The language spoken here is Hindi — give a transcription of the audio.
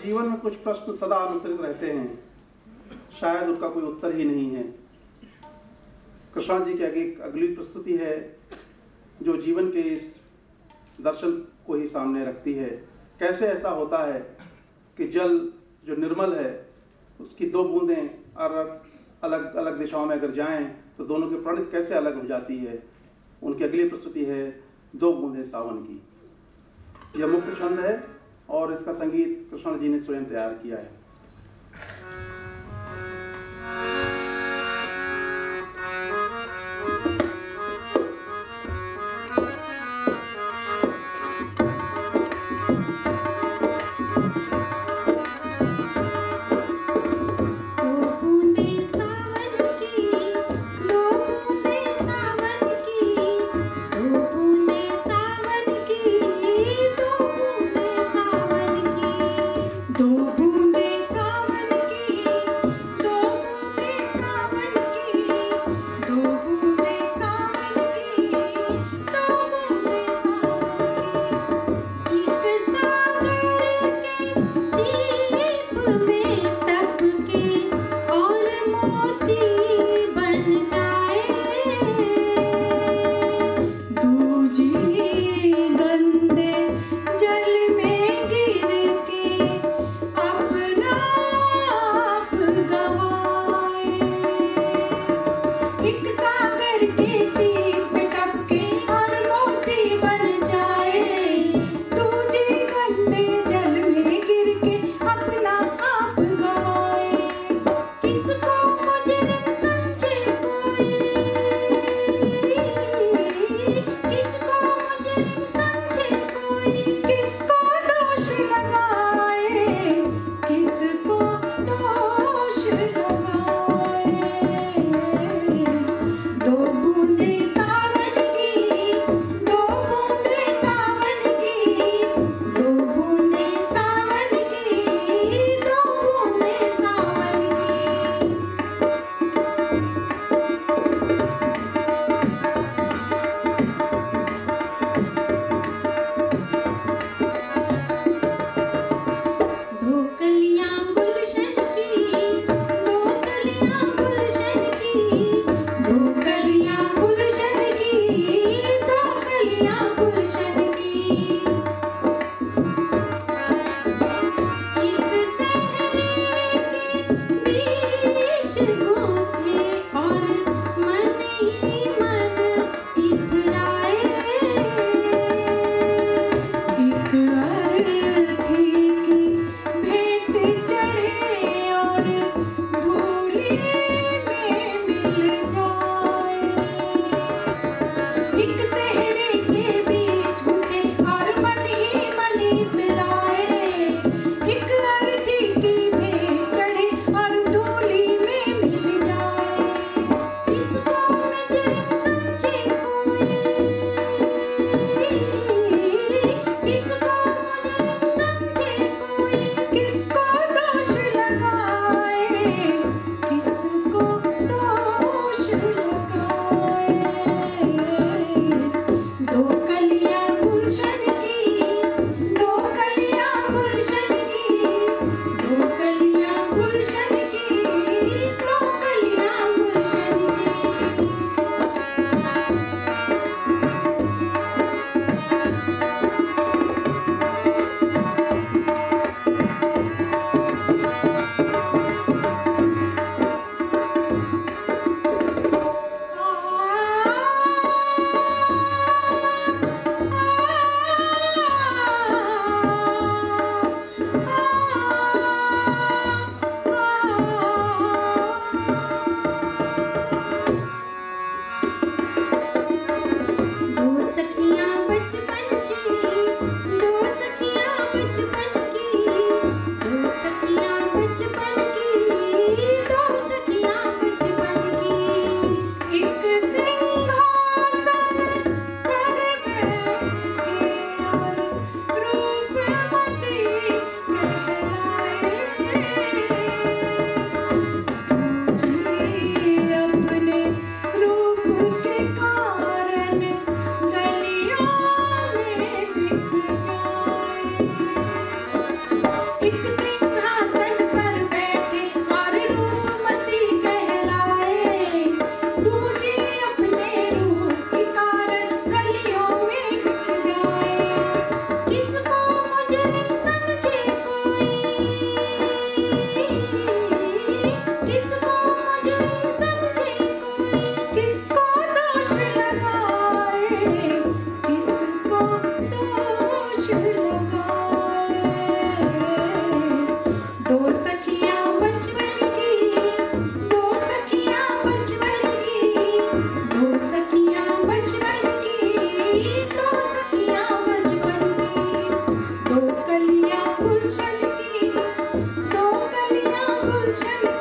जीवन में कुछ प्रश्न सदा अनुत्तरित रहते हैं, शायद उनका कोई उत्तर ही नहीं है। कृष्ण जी की अगली प्रस्तुति है जो जीवन के इस दर्शन को ही सामने रखती है। कैसे ऐसा होता है कि जल जो निर्मल है उसकी दो बूंदें अलग अलग दिशाओं में अगर जाएं तो दोनों की प्रणित कैसे अलग हो जाती है। उनकी अगली प्रस्तुति है दो बूंदें सावन की। यह मुक्त छंद है और इसका संगीत कृष्ण जी ने स्वयं तैयार किया है। गुलशन की, दो कलियां गुलशन की। दो सखियां बचपन की, दो सखियां बचपन की, दो सखियां बचपन की, दो सखियां बचपन की। एक सिंहासन पर बैठे और रूपमती कहलाए। तुझे अपने रूप के कारण गलियों में बिक जाए। एक सिंहासन पर बैठे और रूपमती कहलाए। तुझे अपने रूप के कारण गलियों में बिक जाए। किसको मुजरिम समझे कोई, किसको मुजरिम समझे कोई, किसको दोष लगाए, किसको दोष लगाए। दो सखियां बचपन की, दो सखियां बचपन की, दो सखियां बचपन की, दो सखियां बचपन की। दो कलियां गुलशन की, दो कलियां गुलशन